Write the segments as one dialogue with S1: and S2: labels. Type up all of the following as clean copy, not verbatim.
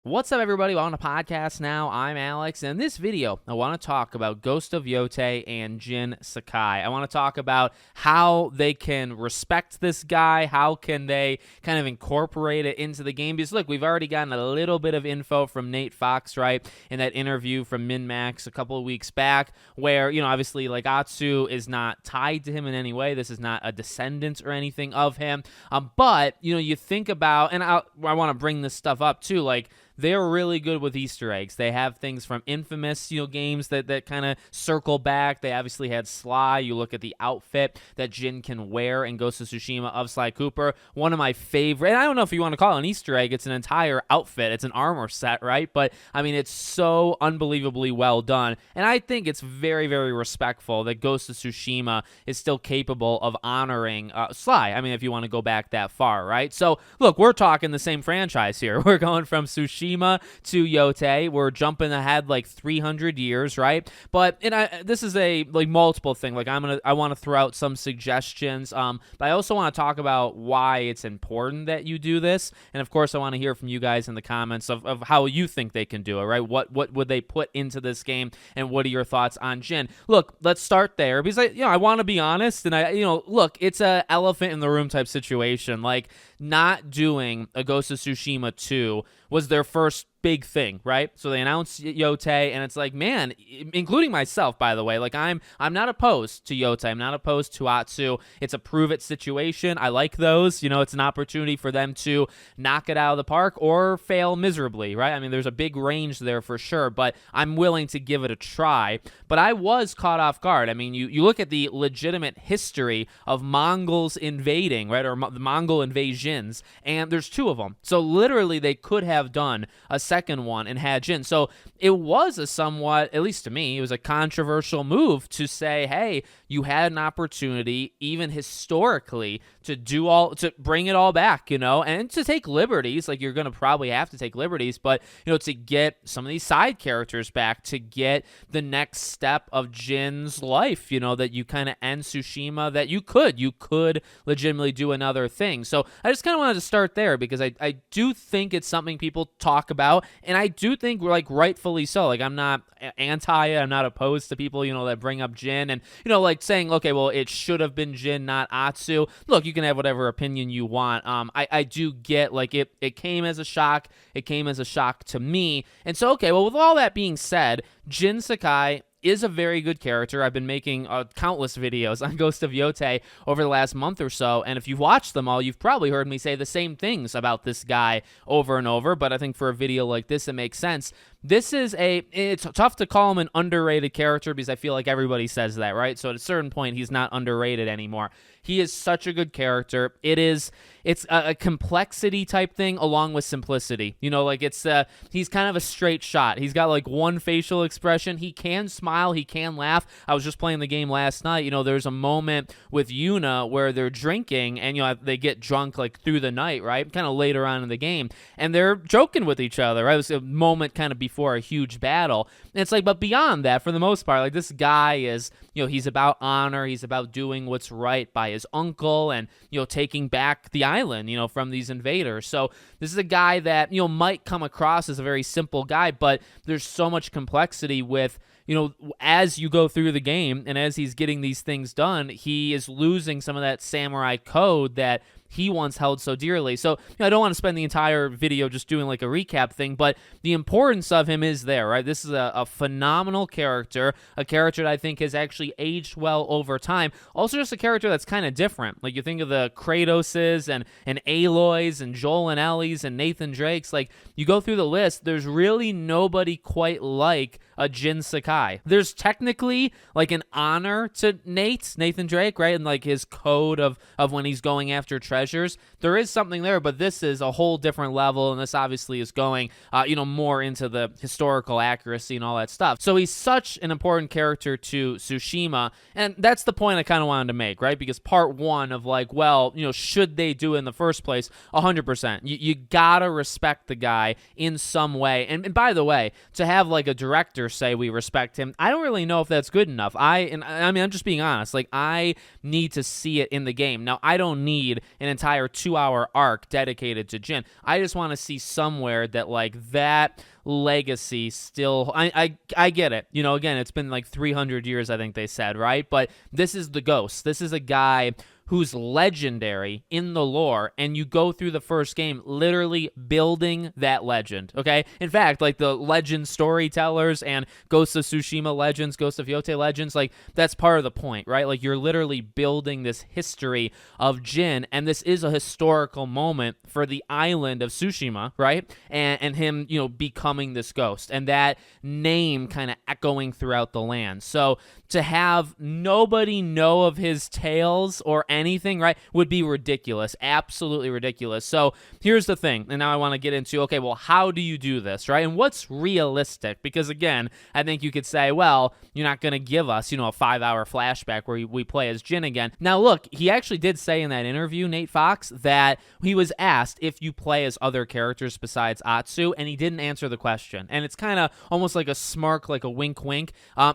S1: What's up, everybody? Welcome to podcast now. I'm Alex, and in this video, I want to talk about Ghost of Yotei and Jin Sakai. I want to talk about how they can respect this guy, how can they kind of incorporate it into the game, because look, we've already gotten a little bit of info from Nate Fox, right, in that interview from MinMax a couple of weeks back, where, obviously, like, Atsu is not tied to him in any way. This is not a descendant or anything of him, but, you think about, and I want to bring this stuff up, too, like, they're really good with Easter eggs. They have things from Infamous, games that kind of circle back. They obviously had Sly. You look at the outfit that Jin can wear in Ghost of Tsushima of Sly Cooper. One of my favorite, and I don't know if you want to call it an Easter egg. It's an entire outfit. It's an armor set, right? But, I mean, it's so unbelievably well done. And I think it's very, very respectful that Ghost of Tsushima is still capable of honoring Sly. I mean, if you want to go back that far, right? So, look, we're talking the same franchise here. We're going from Tsushima to Yotei. We're jumping ahead like 300 years, right? But this is a multiple thing. Like I want to throw out some suggestions, but I also want to talk about why it's important that you do this. And of course, I want to hear from you guys in the comments of how you think they can do it, right? What would they put into this game, and what are your thoughts on Jin? Look, let's start there because I want to be honest, and look, it's a elephant in the room type situation. Like, not doing a Ghost of Tsushima 2 was their first big thing, right? So they announced Yotei, and it's like, man, including myself, by the way, like I'm not opposed to Yotei. I'm not opposed to Atsu. It's a prove it situation. I like those. It's an opportunity for them to knock it out of the park or fail miserably, right? I mean, there's a big range there for sure, but I'm willing to give it a try. But I was caught off guard. I mean, you look at the legitimate history of Mongols invading, right, or the Mongol invasions, and there's two of them. So literally, they could have done a second one and had Jin. So it was a somewhat, at least to me, it was a controversial move to say, hey, you had an opportunity, even historically, to bring it all back, and to take liberties. Like, you're going to probably have to take liberties, but, to get some of these side characters back, to get the next step of Jin's life, that you kind of end Tsushima, that you could legitimately do another thing. So I just kind of wanted to start there because I do think it's something people talk about, and I do think we're rightfully so. Like, I'm not I'm not opposed to people, that bring up Jin and, saying, okay, well, it should have been Jin, not Atsu. Look, you can have whatever opinion you want. I do get, it came as a shock. It came as a shock to me. And so, okay, well, with all that being said, Jin Sakai is a very good character. I've been making countless videos on Ghost of Yotei over the last month or so, and if you've watched them all, you've probably heard me say the same things about this guy over and over, but I think for a video like this, it makes sense. It's tough to call him an underrated character because I feel like everybody says that, right? So at a certain point, he's not underrated anymore. He is such a good character. It's a complexity type thing along with simplicity. He's kind of a straight shot. He's got one facial expression. He can smile. He can laugh. I was just playing the game last night. There's a moment with Yuna where they're drinking and, they get drunk through the night, right? Kind of later on in the game. And they're joking with each other, right? It was a moment kind of before a huge battle. And it's but beyond that, for the most part, this guy is, he's about honor. He's about doing what's right by his uncle and, taking back the island, from these invaders. So this is a guy that, might come across as a very simple guy, but there's so much complexity with, as you go through the game and as he's getting these things done, he is losing some of that samurai code that he once held so dearly. So I don't want to spend the entire video just doing a recap thing, but the importance of him is there, right? This is a phenomenal character, a character that I think has actually aged well over time. Also just a character that's kind of different. You think of the Kratoses and Aloys and Joel and Ellie's and Nathan Drake's. You go through the list, there's really nobody quite like a Jin Sakai. There's technically an honor to Nathan Drake, right? And his code of when he's going after treasures. There is something there, but this is a whole different level, and this obviously is going, more into the historical accuracy and all that stuff. So he's such an important character to Tsushima, and that's the point I kind of wanted to make, right? Because part one of should they do it in the first place? 100%. You gotta respect the guy in some way. And by the way, to have a director say we respect him, I don't really know if that's good enough. I mean, I'm just being honest. I need to see it in the game. Now, I don't need an entire 2-hour arc dedicated to Jin. I just want to see somewhere that like that legacy still I get it. You know, again, it's been like 300 years, I think they said, right? But this is the Ghost. This is a guy who's legendary in the lore, and you go through the first game literally building that legend, okay? In fact, like the legend storytellers and Ghost of Tsushima legends, Ghost of Yotei legends, like that's part of the point, right? Like you're literally building this history of Jin, and this is a historical moment for the island of Tsushima, right? And him, you know, becoming this ghost, and that name kind of echoing throughout the land. So to have nobody know of his tales or anything, right, would be ridiculous. Absolutely ridiculous. So here's the thing, and now I want to get into, okay, well, how do you do this, right? And what's realistic? Because again, I think you could say, well, you're not going to give us, you know, a 5-hour flashback where we play as Jin again. Now, look, he actually did say in that interview, Nate Fox, that he was asked if you play as other characters besides Atsu, and he didn't answer the question. And it's kind of almost like a smirk, like a wink wink.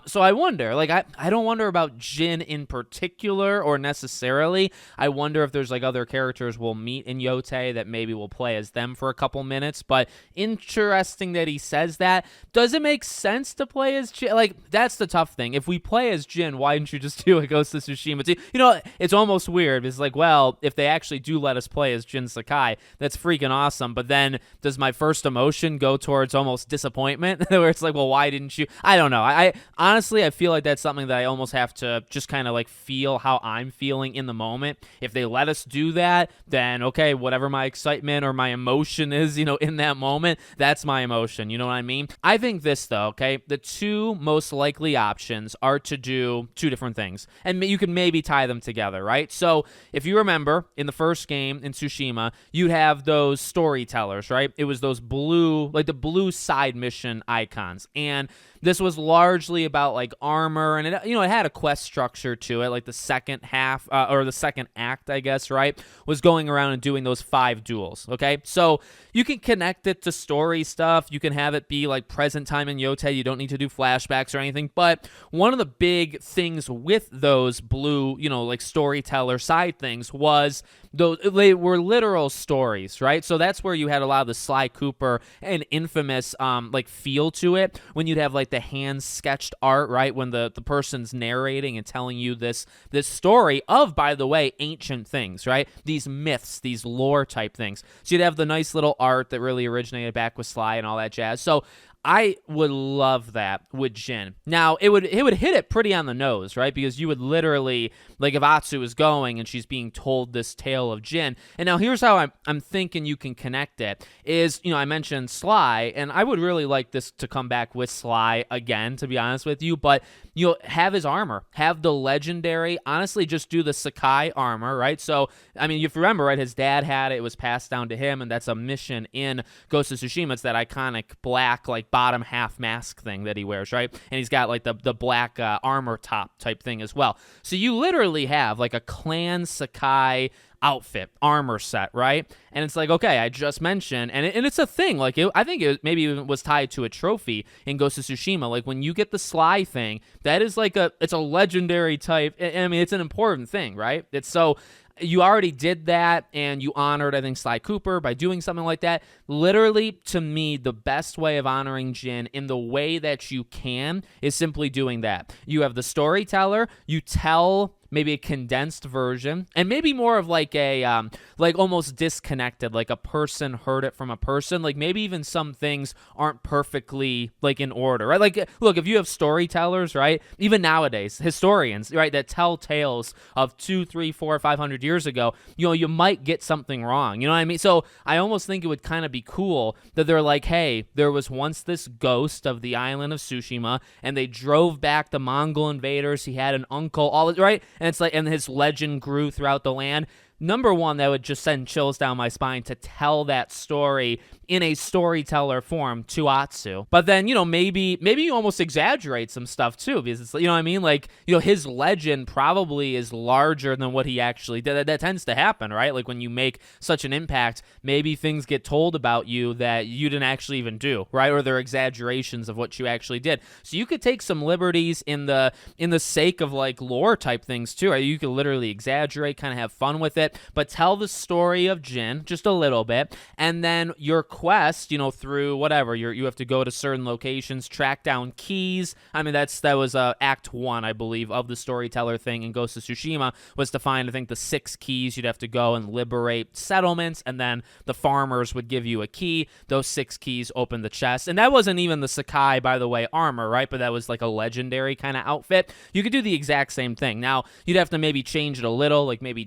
S1: So I wonder, like, I don't wonder about Jin in particular or necessarily. I wonder if there's like other characters we'll meet in Yotei that maybe we'll play as them for a couple minutes. But interesting that he says that. Does it make sense to play as Jin? Like, that's the tough thing. If we play as Jin, why didn't you just do a Ghost of Tsushima? You know, it's almost weird. It's like, well, if they actually do let us play as Jin Sakai, that's freaking awesome. But then does my first emotion go towards almost disappointment where it's like, well, why didn't you? I don't know. I honestly, I feel like that's something that I almost have to just kind of like feel how I'm feeling in the moment. If they let us do that, then okay, whatever my excitement or my emotion is, you know, in that moment, that's my emotion. You know what I mean? I think this though, okay, the two most likely options are to do two different things, and you can maybe tie them together, right? So if you remember in the first game in Tsushima, you'd have those storytellers, right? It was those blue, like the blue side mission icons, and this was largely about like armor, and it, you know, it had a quest structure to it. Like the second half or the second act, I guess, right, was going around and doing those 5 duels. Okay, so you can connect it to story stuff. You can have it be like present time in Yotei. You don't need to do flashbacks or anything. But one of the big things with those blue, you know, like storyteller side things was those, they were literal stories, right? So that's where you had a lot of the Sly Cooper and Infamous like feel to it, when you'd have like the hand sketched art, right, when the person's narrating and telling you this story of, by the way, ancient things, right, these myths, these lore type things. So you'd have the nice little art that really originated back with Sly and all that jazz. So I would love that with Jin. Now, it would hit it pretty on the nose, right? Because you would literally, like if Atsu is going and she's being told this tale of Jin. And now here's how I'm thinking you can connect it is, you know, I mentioned Sly, and I would really like this to come back with Sly again, to be honest with you. But you'll have his armor, have the legendary, honestly, just do the Sakai armor, right? So, I mean, if you remember, right, his dad had it was passed down to him, and that's a mission in Ghost of Tsushima. It's that iconic black, like, bottom half mask thing that he wears, right? And he's got like the black armor top type thing as well. So you literally have like a Clan Sakai outfit, armor set, right? And it's like, okay, I just mentioned, and it's a thing. Like, I think it maybe even was tied to a trophy in Ghost of Tsushima. Like, when you get the Sly thing, that is like it's a legendary type. I mean, it's an important thing, right? It's so. You already did that, and you honored, I think, Sly Cooper by doing something like that. Literally, to me, the best way of honoring Jin in the way that you can is simply doing that. You have the storyteller, you tell maybe a condensed version, and maybe more of like a like almost disconnected, like a person heard it from a person. Like maybe even some things aren't perfectly like in order, right? Like, look, if you have storytellers, right, even nowadays, historians, right, that tell tales of 200, 300, 400, 500 years ago, you know, you might get something wrong. You know what I mean? So I almost think it would kind of be cool that they're like, hey, there was once this ghost of the island of Tsushima, and they drove back the Mongol invaders. He had an uncle, all right. And it's like, and his legend grew throughout the land. Number one, that would just send chills down my spine to tell that story in a storyteller form to Atsu. But then, maybe you almost exaggerate some stuff too, because it's, what I mean? Like, his legend probably is larger than what he actually did. That tends to happen, right? Like when you make such an impact, maybe things get told about you that you didn't actually even do, right? Or they're exaggerations of what you actually did. So you could take some liberties in the sake of like lore type things too, right? You could literally exaggerate, kind of have fun with it, but tell the story of Jin just a little bit, and then your quest, through whatever, you have to go to certain locations, track down keys. I mean, that was Act 1, I believe, of the storyteller thing in Ghost of Tsushima, was to find, I think, the 6 keys. You'd have to go and liberate settlements, and then the farmers would give you a key. Those 6 keys open the chest, and that wasn't even the Sakai, by the way, armor, right? But that was like a legendary kind of outfit. You could do the exact same thing. Now, you'd have to maybe change it a little, like maybe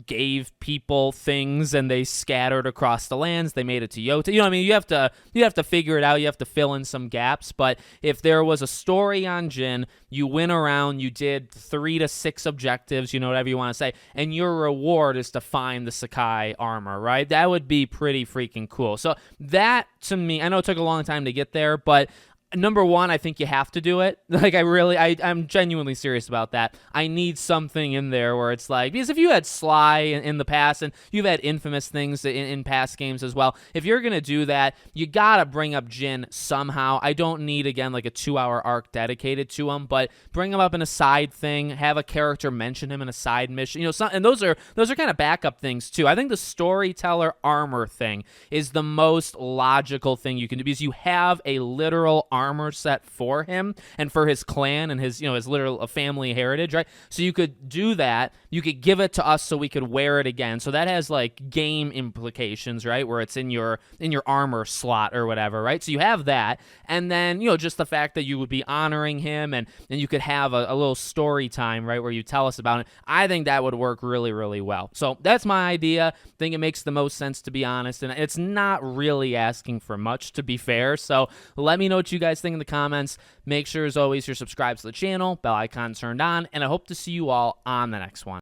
S1: gave people things and they scattered across the lands. They made it to Yotei. You know what I mean? You have to figure it out. You have to fill in some gaps. But if there was a story on Jin, you went around, you did 3 to 6 objectives, whatever you want to say, and your reward is to find the Sakai armor, right? That would be pretty freaking cool. So that, to me, I know it took a long time to get there, but number one, I think you have to do it. Like, I'm genuinely serious about that. I need something in there where it's like, because if you had Sly in the past, and you've had infamous things in past games as well, if you're going to do that, you got to bring up Jin somehow. I don't need, again, like a 2-hour arc dedicated to him, but bring him up in a side thing, have a character mention him in a side mission, and those are kind of backup things too. I think the storyteller armor thing is the most logical thing you can do, because you have a literal armor set for him and for his clan and his literal family heritage, right? So you could do that. You could give it to us so we could wear it again. So that has like game implications, right? Where it's in your armor slot or whatever, right? So you have that, and then just the fact that you would be honoring him, and you could have a little story time, right, where you tell us about it. I think that would work really, really well. So that's my idea. I think it makes the most sense, to be honest, and it's not really asking for much, to be fair. So let me know what you guys think in the comments. Make sure, as always, you're subscribed to the channel, bell icon turned on, and I hope to see you all on the next one.